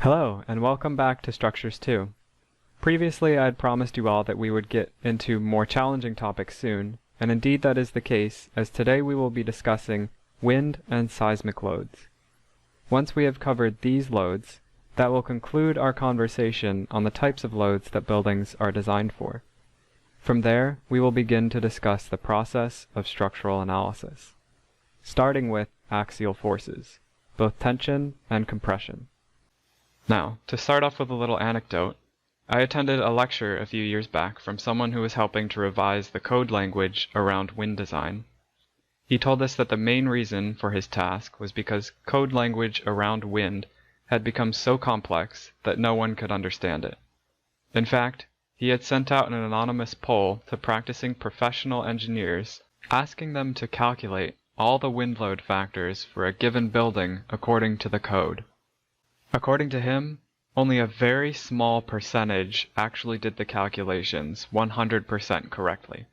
Hello, and welcome back to Structures 2. Previously, I had promised you all that we would get into more challenging topics soon, and indeed that is the case, as today we will be discussing wind and seismic loads. Once we have covered these loads, that will conclude our conversation on the types of loads that buildings are designed for. From there, we will begin to discuss the process of structural analysis, starting with axial forces, both tension and compression. Now, to start off with a little anecdote, I attended a lecture a few years back from someone who was helping to revise the code language around wind design. He told us that the main reason for his task was because code language around wind had become so complex that no one could understand it. In fact, he had sent out an anonymous poll to practicing professional engineers, asking them to calculate all the wind load factors for a given building according to the code. According to him, only a very small percentage actually did the calculations 100% correctly.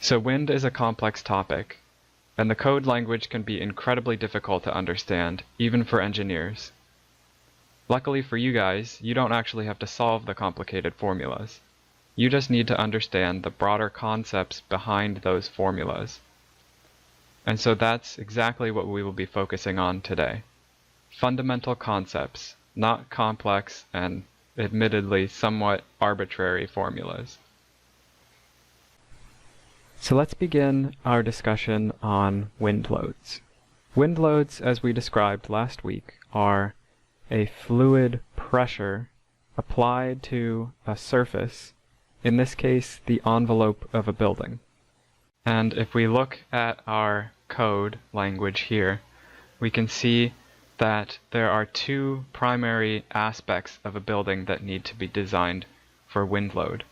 So wind is a complex topic, and the code language can be incredibly difficult to understand, even for engineers. Luckily for you guys, you don't actually have to solve the complicated formulas. You just need to understand the broader concepts behind those formulas. And so that's exactly what we will be focusing on today. Fundamental concepts, not complex and admittedly somewhat arbitrary formulas. So let's begin our discussion on wind loads. Wind loads, as we described last week, are a fluid pressure applied to a surface, in this case the envelope of a building. And if we look at our code language here, we can see that there are two primary aspects of a building that need to be designed for wind load.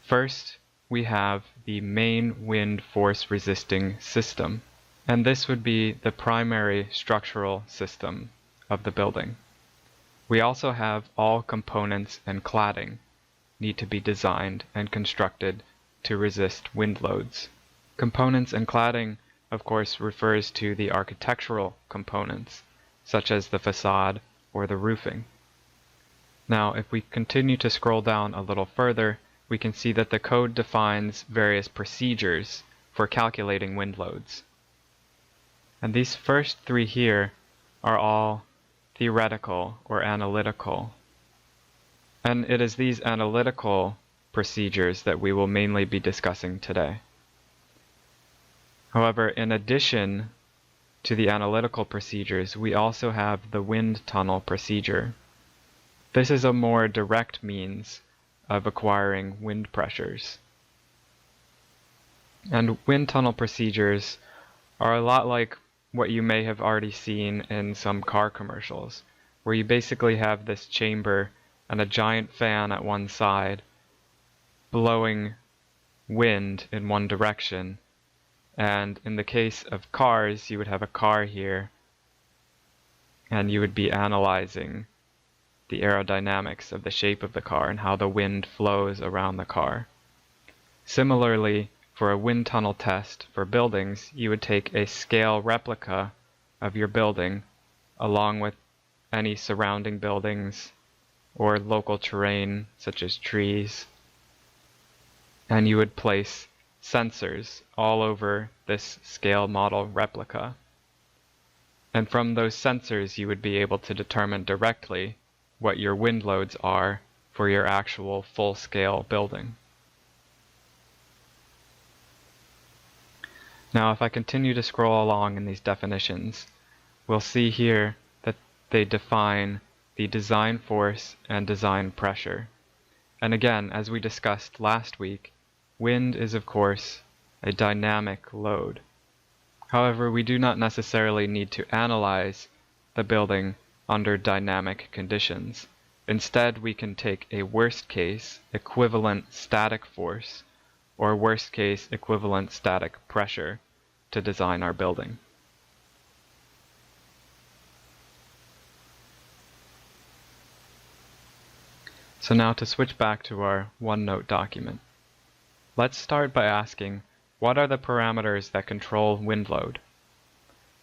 First, we have the main wind force resisting system, and this would be the primary structural system of the building. We also have all components and cladding need to be designed and constructed to resist wind loads. Components and cladding, of course, refers to the architectural components, such as the facade or the roofing. Now, if we continue to scroll down a little further, we can see that the code defines various procedures for calculating wind loads. And these first three here are all theoretical or analytical. And it is these analytical procedures that we will mainly be discussing today. However, in addition to the analytical procedures, we also have the wind tunnel procedure. This is a more direct means of acquiring wind pressures. And wind tunnel procedures are a lot like what you may have already seen in some car commercials, where you basically have this chamber and a giant fan at one side blowing wind in one direction. And in the case of cars, you would have a car here, and you would be analyzing the aerodynamics of the shape of the car and how the wind flows around the car. Similarly, for a wind tunnel test for buildings, you would take a scale replica of your building, along with any surrounding buildings or local terrain, such as trees, and you would place sensors all over this scale model replica. And from those sensors, you would be able to determine directly what your wind loads are for your actual full-scale building. Now, if I continue to scroll along in these definitions, we'll see here that they define the design force and design pressure. And again, as we discussed last week, wind is, of course, a dynamic load. However, we do not necessarily need to analyze the building under dynamic conditions. Instead, we can take a worst-case equivalent static force or worst-case equivalent static pressure to design our building. So now to switch back to our OneNote document. Let's start by asking, what are the parameters that control wind load?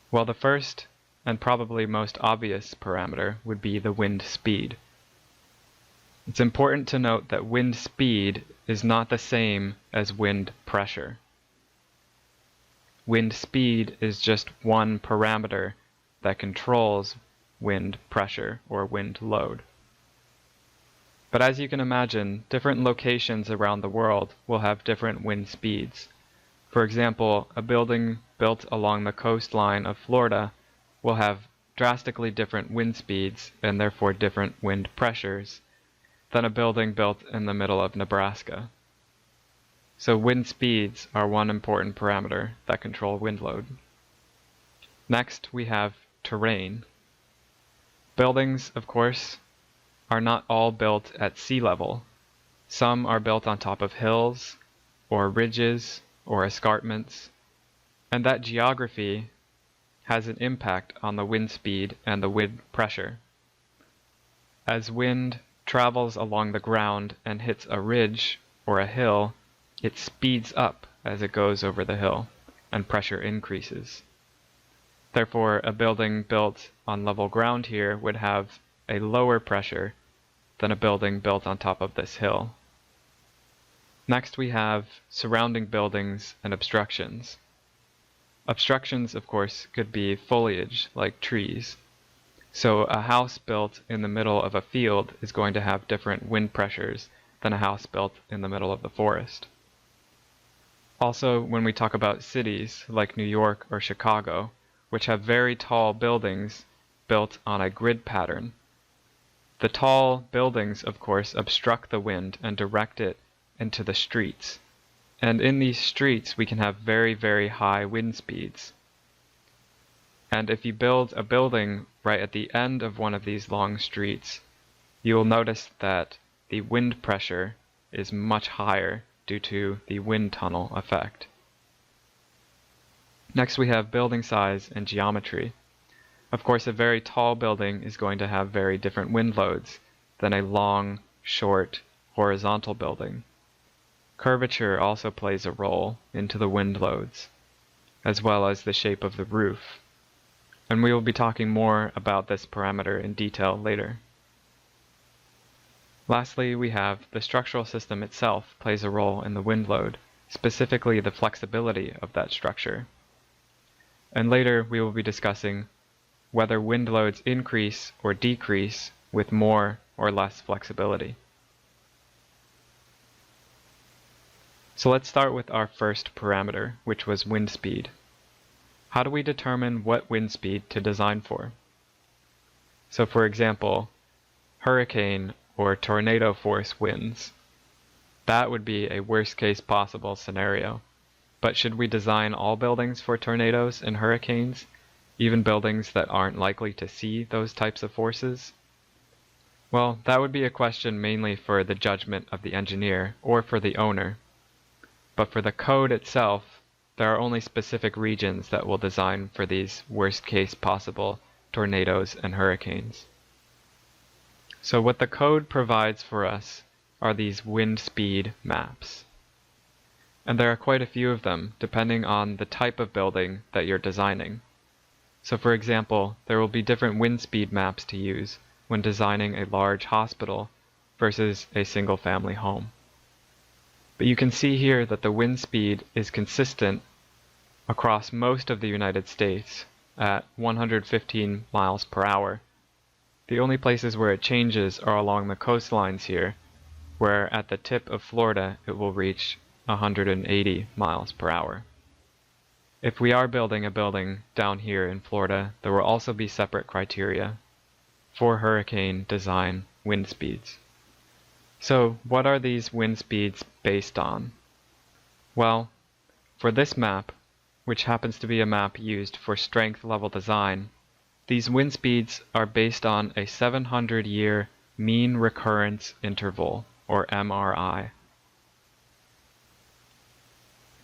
Well, the first and probably most obvious parameter would be the wind speed. It's important to note that wind speed is not the same as wind pressure. Wind speed is just one parameter that controls wind pressure or wind load. But as you can imagine, different locations around the world will have different wind speeds. For example, a building built along the coastline of Florida will have drastically different wind speeds and therefore different wind pressures than a building built in the middle of Nebraska. So wind speeds are one important parameter that control wind load. Next, we have terrain. Buildings, of course, are not all built at sea level. Some are built on top of hills, or ridges, or escarpments, and that geography has an impact on the wind speed and the wind pressure. As wind travels along the ground and hits a ridge or a hill, it speeds up as it goes over the hill, and pressure increases. Therefore, a building built on level ground here would have a lower pressure than a building built on top of this hill. Next, we have surrounding buildings and obstructions. Obstructions, of course, could be foliage, like trees. So a house built in the middle of a field is going to have different wind pressures than a house built in the middle of the forest. Also, when we talk about cities like New York or Chicago, which have very tall buildings built on a grid pattern, the tall buildings, of course, obstruct the wind and direct it into the streets. And in these streets, we can have very, very high wind speeds. And if you build a building right at the end of one of these long streets, you will notice that the wind pressure is much higher due to the wind tunnel effect. Next, we have building size and geometry. Of course, a very tall building is going to have very different wind loads than a long, short, horizontal building. Curvature also plays a role into the wind loads, as well as the shape of the roof. And we will be talking more about this parameter in detail later. Lastly, we have the structural system itself plays a role in the wind load, specifically the flexibility of that structure. And later we will be discussing whether wind loads increase or decrease with more or less flexibility. So let's start with our first parameter, which was wind speed. How do we determine what wind speed to design for? So for example, hurricane or tornado force winds. That would be a worst case possible scenario. But should we design all buildings for tornadoes and hurricanes, even buildings that aren't likely to see those types of forces? Well, that would be a question mainly for the judgment of the engineer or for the owner. But for the code itself, there are only specific regions that will design for these worst-case possible tornadoes and hurricanes. So what the code provides for us are these wind speed maps. And there are quite a few of them, depending on the type of building that you're designing. So for example, there will be different wind speed maps to use when designing a large hospital versus a single-family home. But you can see here that the wind speed is consistent across most of the United States at 115 miles per hour. The only places where it changes are along the coastlines here, where at the tip of Florida it will reach 180 miles per hour. If we are building a building down here in Florida, there will also be separate criteria for hurricane design wind speeds. So what are these wind speeds based on? Well, for this map, which happens to be a map used for strength level design, these wind speeds are based on a 700-year mean recurrence interval, or MRI.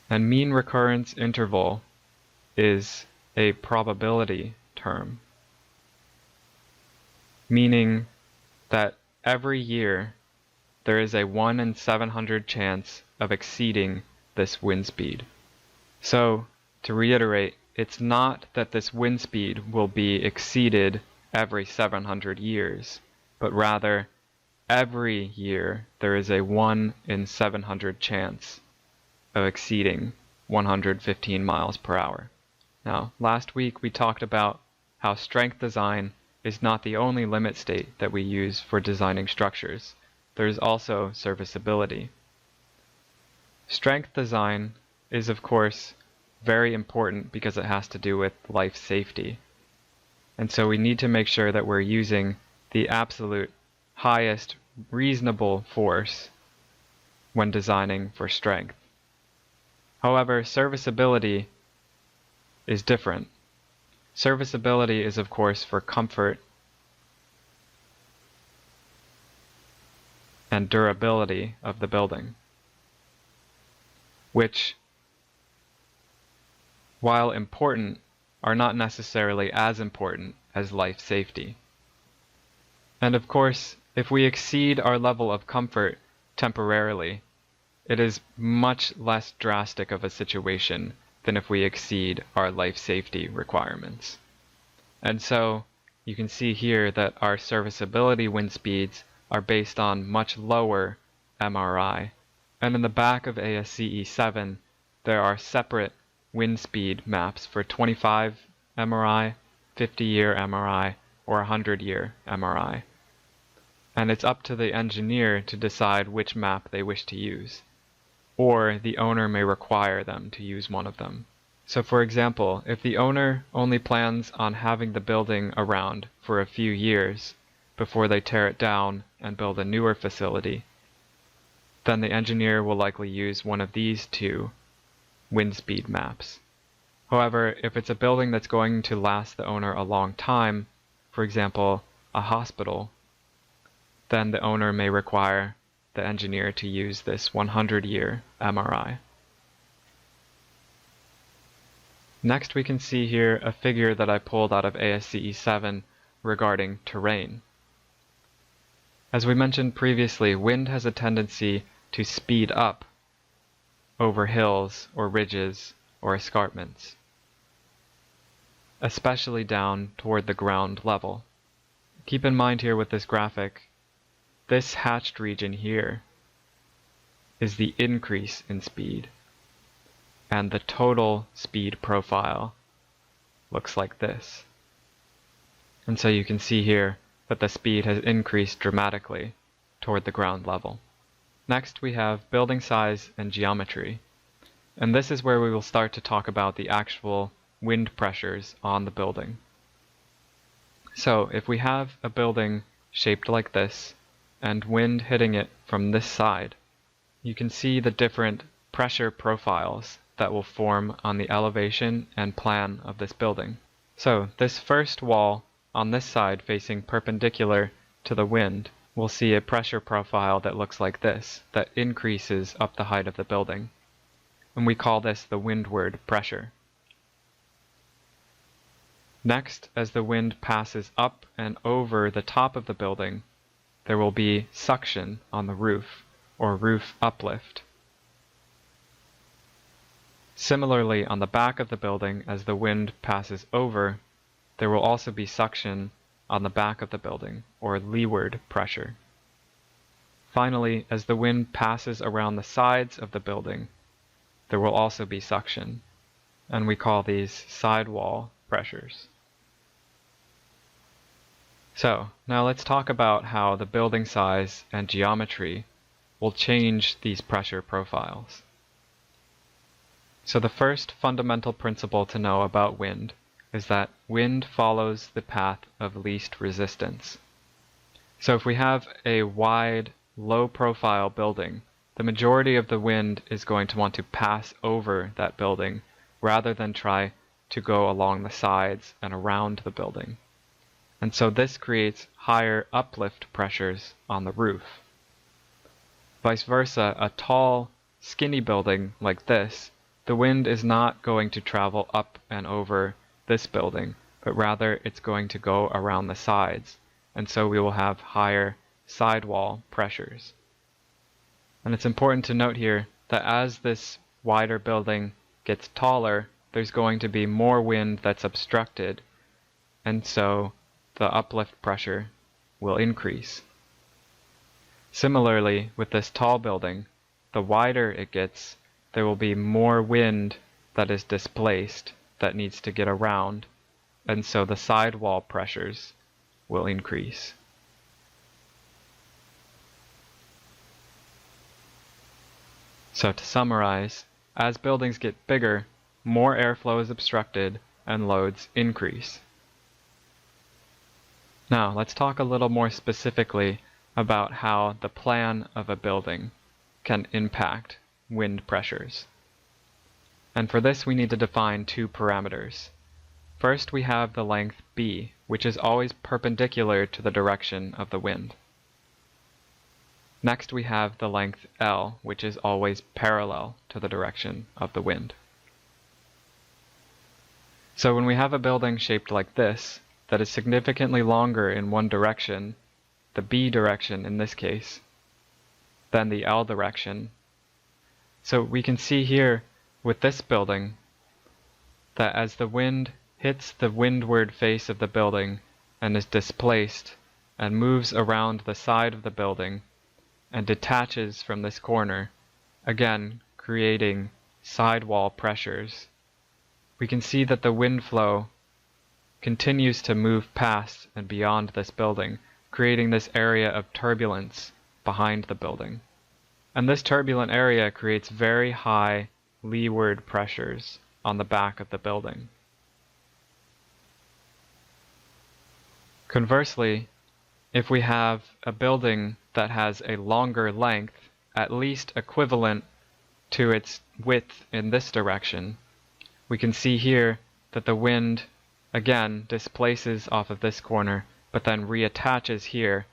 And mean recurrence interval is a probability term, meaning that every year there is a 1 in 700 chance of exceeding this wind speed. So, to reiterate, it's not that this wind speed will be exceeded every 700 years, but rather every year there is a 1 in 700 chance of exceeding 115 miles per hour. Now, last week we talked about how strength design is not the only limit state that we use for designing structures. There is also serviceability. Strength design is, of course, very important because it has to do with life safety. And so we need to make sure that we're using the absolute highest reasonable force when designing for strength. However, serviceability is different. Serviceability is, of course, for comfort and durability of the building, which, while important, are not necessarily as important as life safety. And of course, if we exceed our level of comfort temporarily, it is much less drastic of a situation than if we exceed our life safety requirements. And so you can see here that our serviceability wind speeds are based on much lower MRI. And in the back of ASCE 7, there are separate wind speed maps for 25 MRI, 50-year MRI, or 100-year MRI. And it's up to the engineer to decide which map they wish to use, or the owner may require them to use one of them. So for example, if the owner only plans on having the building around for a few years before they tear it down and build a newer facility, then the engineer will likely use one of these two wind speed maps. However, if it's a building that's going to last the owner a long time, for example, a hospital, then the owner may require the engineer to use this 100-year MRI. Next, we can see here a figure that I pulled out of ASCE 7 regarding terrain. As we mentioned previously, wind has a tendency to speed up over hills or ridges or escarpments, especially down toward the ground level. Keep in mind here with this graphic, this hatched region here is the increase in speed, and the total speed profile looks like this. And so you can see here that the speed has increased dramatically toward the ground level. Next, we have building size and geometry. And this is where we will start to talk about the actual wind pressures on the building. So if we have a building shaped like this, and wind hitting it from this side, you can see the different pressure profiles that will form on the elevation and plan of this building. So this first wall on this side facing perpendicular to the wind, we'll see a pressure profile that looks like this, that increases up the height of the building. And we call this the windward pressure. Next, as the wind passes up and over the top of the building, there will be suction on the roof, or roof uplift. Similarly, on the back of the building, as the wind passes over, there will also be suction on the back of the building, or leeward pressure. Finally, as the wind passes around the sides of the building, there will also be suction, and we call these sidewall pressures. So, now let's talk about how the building size and geometry will change these pressure profiles. So the first fundamental principle to know about wind is that wind follows the path of least resistance. So if we have a wide, low-profile building, the majority of the wind is going to want to pass over that building rather than try to go along the sides and around the building. And so this creates higher uplift pressures on the roof. Vice versa, a tall, skinny building like this, the wind is not going to travel up and over this building, but rather it's going to go around the sides, and so we will have higher sidewall pressures. And it's important to note here that as this wider building gets taller, there's going to be more wind that's obstructed, and so the uplift pressure will increase. Similarly, with this tall building, the wider it gets, there will be more wind that is displaced that needs to get around, and so the sidewall pressures will increase. So to summarize, as buildings get bigger, more airflow is obstructed and loads increase. Now, let's talk a little more specifically about how the plan of a building can impact wind pressures. And for this, we need to define two parameters. First, we have the length b, which is always perpendicular to the direction of the wind. Next, we have the length L, which is always parallel to the direction of the wind. So when we have a building shaped like this, that is significantly longer in one direction, the B direction in this case, than the L direction. So we can see here with this building that as the wind hits the windward face of the building and is displaced and moves around the side of the building and detaches from this corner, again creating sidewall pressures, we can see that the wind flow continues to move past and beyond this building, creating this area of turbulence behind the building. And this turbulent area creates very high leeward pressures on the back of the building. Conversely, if we have a building that has a longer length, at least equivalent to its width in this direction, we can see here that the wind again displaces off of this corner, but then reattaches here,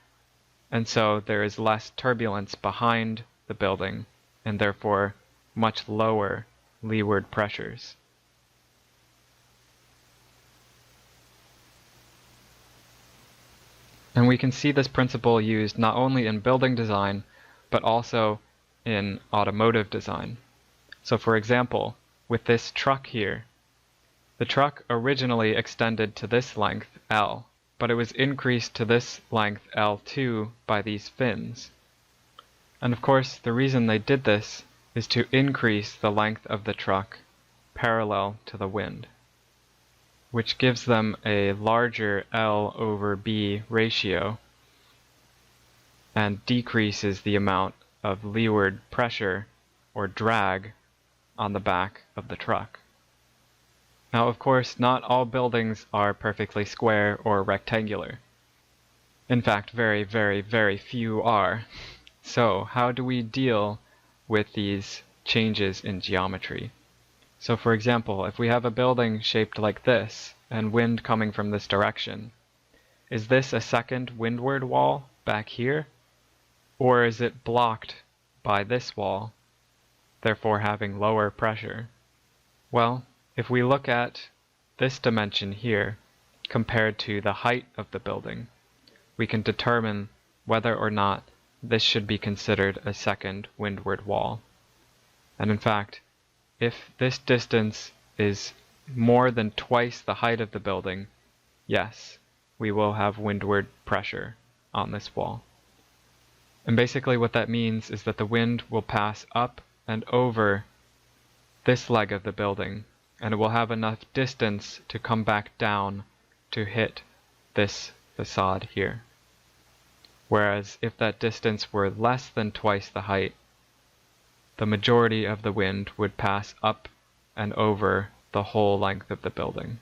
and so there is less turbulence behind the building, and therefore much lower leeward pressures. And we can see this principle used not only in building design, but also in automotive design. So for example, with this truck here, the truck originally extended to this length, L, but it was increased to this length, L2, by these fins. And of course, the reason they did this is to increase the length of the truck parallel to the wind, which gives them a larger L over B ratio and decreases the amount of leeward pressure or drag on the back of the truck. Now, of course, not all buildings are perfectly square or rectangular. In fact, very, very, very few are. So, how do we deal with these changes in geometry? So, for example, if we have a building shaped like this and wind coming from this direction, is this a second windward wall back here? Or is it blocked by this wall, therefore having lower pressure? Well, if we look at this dimension here compared to the height of the building, we can determine whether or not this should be considered a second windward wall. And in fact, if this distance is more than twice the height of the building, yes, we will have windward pressure on this wall. And basically what that means is that the wind will pass up and over this leg of the building, and it will have enough distance to come back down to hit this facade here. Whereas if that distance were less than twice the height, the majority of the wind would pass up and over the whole length of the building.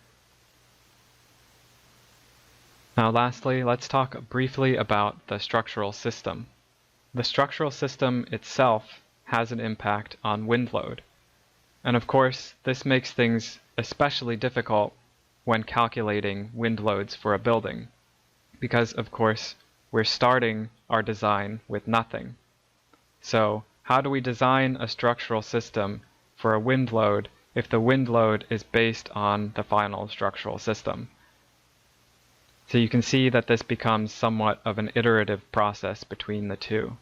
Now lastly, let's talk briefly about the structural system. The structural system itself has an impact on wind load. And of course, this makes things especially difficult when calculating wind loads for a building, because of course, we're starting our design with nothing. So, how do we design a structural system for a wind load if the wind load is based on the final structural system? So you can see that this becomes somewhat of an iterative process between the two.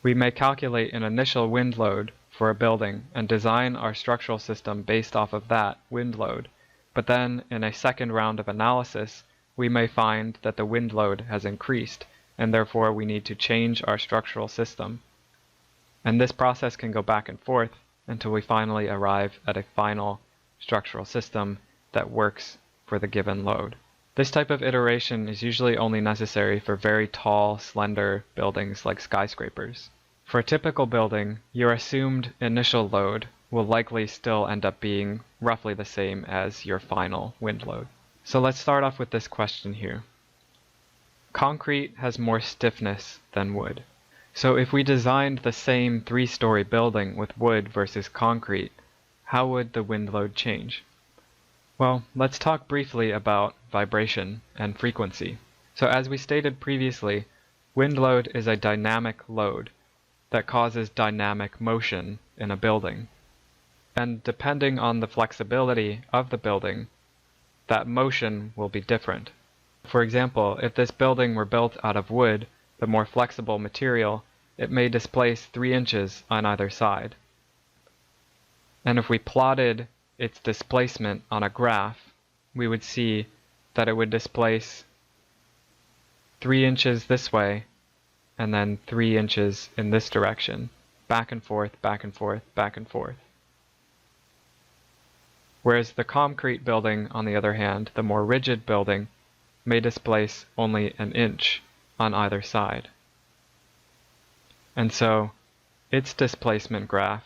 We may calculate an initial wind load for a building and design our structural system based off of that wind load. But then, in a second round of analysis, we may find that the wind load has increased, and therefore we need to change our structural system. And this process can go back and forth until we finally arrive at a final structural system that works for the given load. This type of iteration is usually only necessary for very tall, slender buildings like skyscrapers. For a typical building, your assumed initial load will likely still end up being roughly the same as your final wind load. So let's start off with this question here. Concrete has more stiffness than wood. So if we designed the same 3-story building with wood versus concrete, how would the wind load change? Well, let's talk briefly about vibration and frequency. So as we stated previously, wind load is a dynamic load that causes dynamic motion in a building. And depending on the flexibility of the building, that motion will be different. For example, if this building were built out of wood, the more flexible material, it may displace 3 inches on either side. And if we plotted its displacement on a graph, we would see that it would displace 3 inches this way, and then 3 inches in this direction, back and forth, back and forth, back and forth. Whereas the concrete building, on the other hand, the more rigid building, may displace only an inch on either side. And so, its displacement graph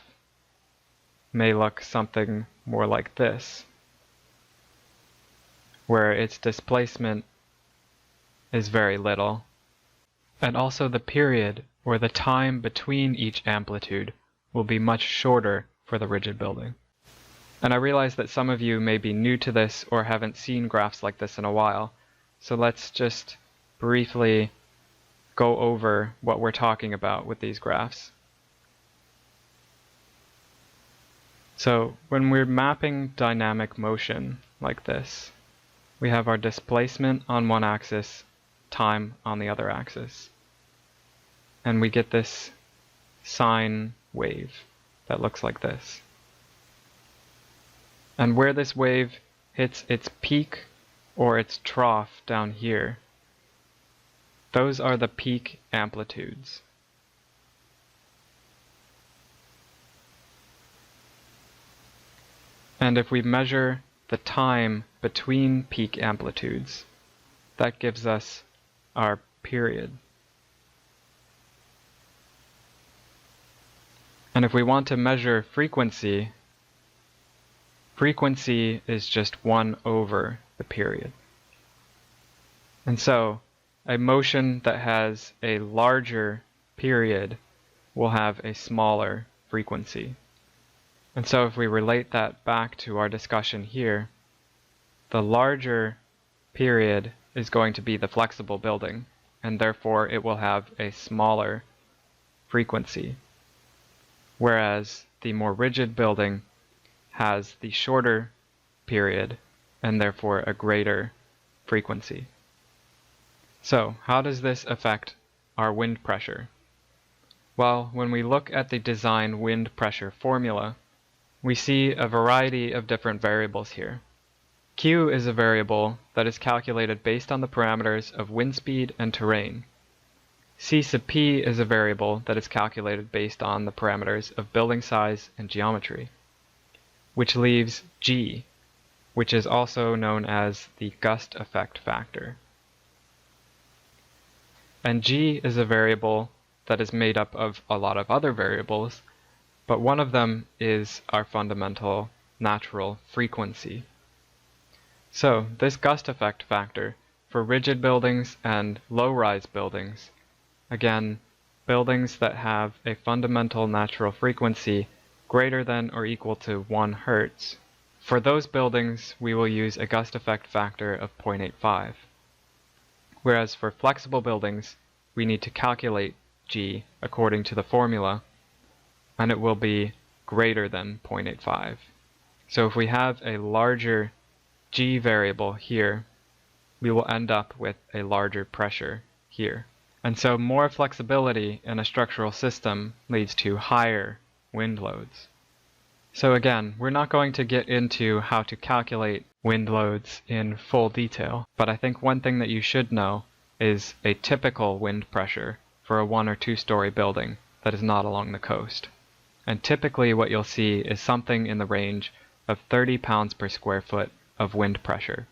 may look something more like this, where its displacement is very little, and also the period, or the time between each amplitude, will be much shorter for the rigid building. And I realize that some of you may be new to this or haven't seen graphs like this in a while, so let's just briefly go over what we're talking about with these graphs. So when we're mapping dynamic motion like this, we have our displacement on one axis, time on the other axis. And we get this sine wave that looks like this. And where this wave hits its peak or its trough down here, those are the peak amplitudes. And if we measure the time between peak amplitudes, that gives us our period. And if we want to measure frequency, frequency is just 1 over the period. And so, a motion that has a larger period will have a smaller frequency. And so if we relate that back to our discussion here, the larger period is going to be the flexible building, and therefore it will have a smaller frequency. Whereas the more rigid building has the shorter period, and therefore a greater frequency. So, how does this affect our wind pressure? Well, when we look at the design wind pressure formula, we see a variety of different variables here. Q is a variable that is calculated based on the parameters of wind speed and terrain. C sub p is a variable that is calculated based on the parameters of building size and geometry, which leaves G, which is also known as the gust effect factor. And G is a variable that is made up of a lot of other variables, but one of them is our fundamental natural frequency. So this gust effect factor for rigid buildings and low-rise buildings, again, buildings that have a fundamental natural frequency greater than or equal to 1 Hertz, for those buildings we will use a gust effect factor of 0.85. Whereas for flexible buildings, we need to calculate G according to the formula, and it will be greater than 0.85. So if we have a larger G variable here, we will end up with a larger pressure here. And so more flexibility in a structural system leads to higher wind loads. So again, we're not going to get into how to calculate wind loads in full detail, but I think one thing that you should know is a typical wind pressure for a 1 or 2 story building that is not along the coast. And typically what you'll see is something in the range of 30 pounds per square foot of wind pressure.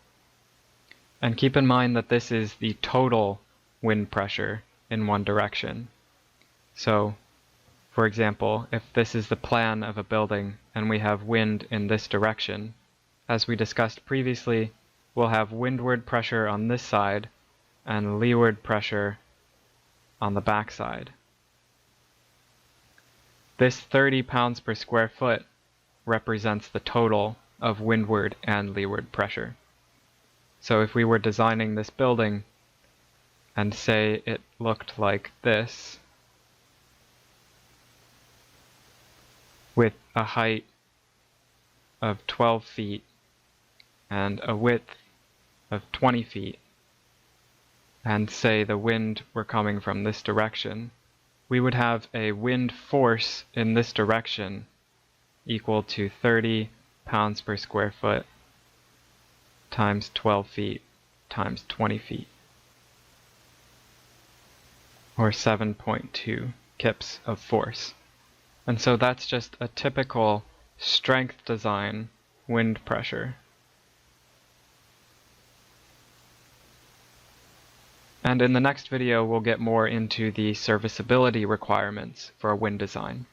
And keep in mind that this is the total wind pressure in one direction. So, for example, if this is the plan of a building and we have wind in this direction, as we discussed previously, we'll have windward pressure on this side and leeward pressure on the back side. This 30 pounds per square foot represents the total of windward and leeward pressure. So if we were designing this building and say it looked like this, with a height of 12 feet and a width of 20 feet, and say the wind were coming from this direction, we would have a wind force in this direction equal to 30 pounds per square foot times 12 feet times 20 feet, or 7.2 kips of force. And so that's just a typical strength design wind pressure. And in the next video, we'll get more into the serviceability requirements for a wind design.